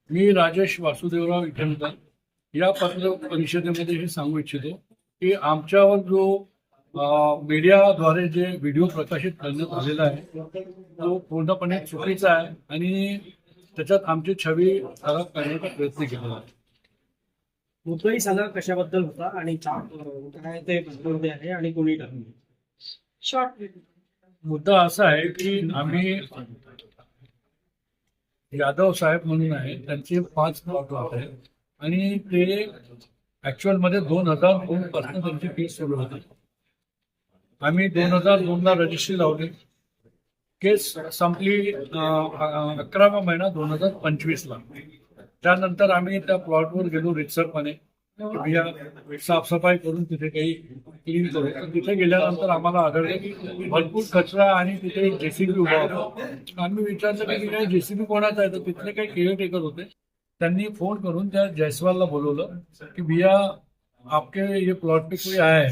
मी राजेश वासुदेवराव इटनकर या पत्र परिषदेमध्ये हे सांगू इच्छितो की आमच्यावर जो मीडियाद्वारे जे व्हिडिओ प्रकाशित करण्यात आलेला आहे तो पूर्णपणे चुकीचा आहे आणि त्याच्यात आमची छवी खराब करण्याचा प्रयत्न केलेला आहे. मुद्दाही सांगा कशाबद्दल होता आणि काय ते मुद्दे आहे आणि कोणी टाकले. शॉर्ट मुद्दा असा आहे की आम्ही यादव साहेब म्हणून आहे, त्यांचे 5 प्लॉट आहेत आणि ते ऍक्च्युअल मध्ये 2002 पासून त्यांची केस सुरू होती. आम्ही 2002ला रजिस्ट्री लावली, केस संपली 11वा महिना 2025ला. त्यानंतर आम्ही त्या प्लॉटवर गेलो रितसरपणे, साफसफाई करून तिथे काही क्लीन करू. तर तिथे गेल्यानंतर आम्हाला आढळले की भरपूर कचरा आणि तिथे जेसीबी उभा होता. आम्ही विचारलं की काय जेसीबी कोणाचा आहे, तर तिथले काही केअरटेकर होते. त्यांनी फोन करून त्या जयस्वालला बोलवलं की भैया आपके ये प्लॉट पे कोई आया है.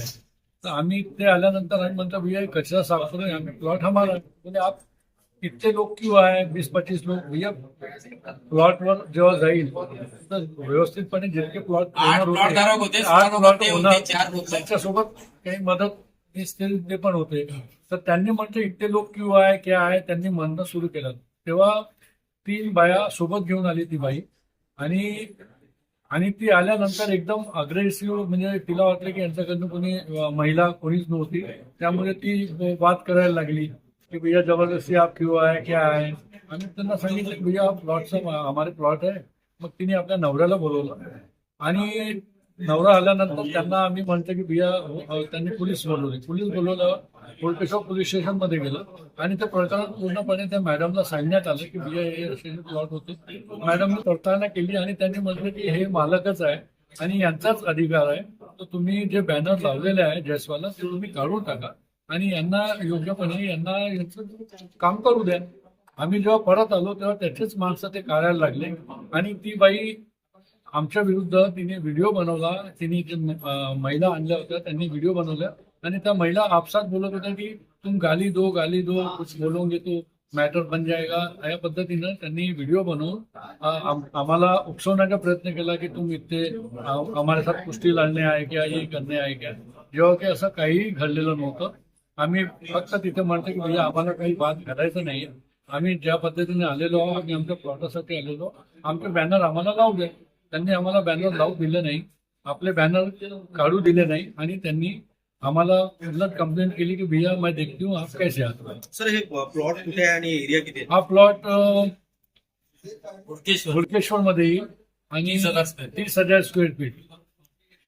तर आम्ही ते आल्यानंतर आम्ही म्हणतो भैया कचरा साफ करो, आम्ही प्लॉट हमारा है. म्हणजे आप इतने लोग क्यों आए, 20-25 लोग. भैया प्लॉटवर जेव्हा जाईल तर व्यवस्थितपणे जितके प्लॉट होते 8 प्लॉट होणार, 4 होते. त्यांच्यासोबत काही मदत ते पण होते. तर त्यांनी म्हटलं इतके लोक क्यों आए क्या आहे, त्यांनी म्हणणं सुरू केलं. तेव्हा 3 बाया सोबत घेऊन आली ती बाई आणि ती आल्यानंतर एकदम अग्रेसिव्ह, म्हणजे तिला वाटलं की यांच्याकडनं कोणी महिला कोणीच नव्हती, त्यामुळे ती बात करायला लागली कि भैया जबरदस्ती आप क्यों आए क्या आहे. आम्ही त्यांना सांगितलं की भैया प्लॉटचा हमारे प्लॉट आहे. मग तिने आपल्या नवऱ्याला बोलवलं आणि नवरा आल्यानंतर त्यांना आम्ही म्हणतो की भैया त्यांनी पोलीस बोलवलं. कोळपेश्वर पोलीस स्टेशन मध्ये गेलं आणि त्या प्रकरण पूर्णपणे त्या मॅडमला सांगण्यात आलं की भैया हे असे प्लॉट होते. मॅडमने पडताळणी केली आणि त्यांनी म्हटलं की हे मालकच आहे आणि यांचाच अधिकार आहे, तर तुम्ही जे बॅनर लावलेले आहे जयस्वालला ते तुम्ही काढून टाका आणि यांना योग्यपणे यांचं काम करू द्या. आम्ही जेव्हा परत आलो तेव्हा त्याचेच माणसं ते काढायला लागले आणि ती बाई आमच्या विरुद्ध तिने व्हिडिओ बनवला. तिने जे महिला आणल्या होत्या त्यांनी व्हिडिओ बनवल्या आणि त्या महिला आपसात बोलत होत्या की तुम गाली दो कुछ बोलोगे तो मॅटर बन जाएगा. या पद्धतीनं त्यांनी व्हिडिओ बनवून आम्हाला उकसवण्याचा प्रयत्न केला की तुम इतने हमारे साथ कुस्ती लढणे आहे क्या, ये करणे आहे क्या, जेव्हा की असं काही घडलेलं नव्हतं. आम्ही फक्त तिथे म्हणतो की भैया आम्हाला काही बात करायचं नाही. आम्ही ज्या पद्धतीने आलेलो आहोत, आम्ही आमच्या प्लॉटासाठी आलेलो, आमचे बॅनर आम्हाला लावू द्या. त्यांनी आम्हाला बॅनर लावू दिले नाही, आपले बॅनर काढू दिले नाही आणि त्यांनी आम्हाला उलट कंप्लेंट केली की भैया मैं देखती हूँ आप कैसे आते. सर हे प्लॉट कुठे आहे आणि एरिया किती आहे. हा प्लॉट हुडकेश्वर हुडकेश्वर मध्ये येईल आणि 30,000 स्क्वेअर फीट.